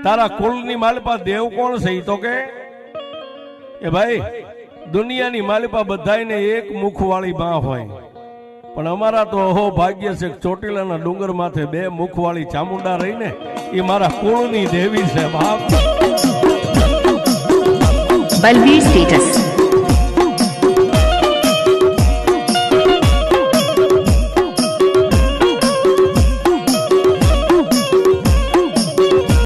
તારા કુળની માલિપા દેવ કોણ છે? ઈ તો કે એ ભાઈ દુનિયાની માલિપા બધાયને એક મુખવાળી બા હોય, પણ અમારા તો અહો ભાગ્ય છે ચોટીલાના ડુંગર માથે બે મુખવાળી ચામુંડા રહીને એ મારા કુળની દેવી છે બાપ. બલવીર સ્ટેટસ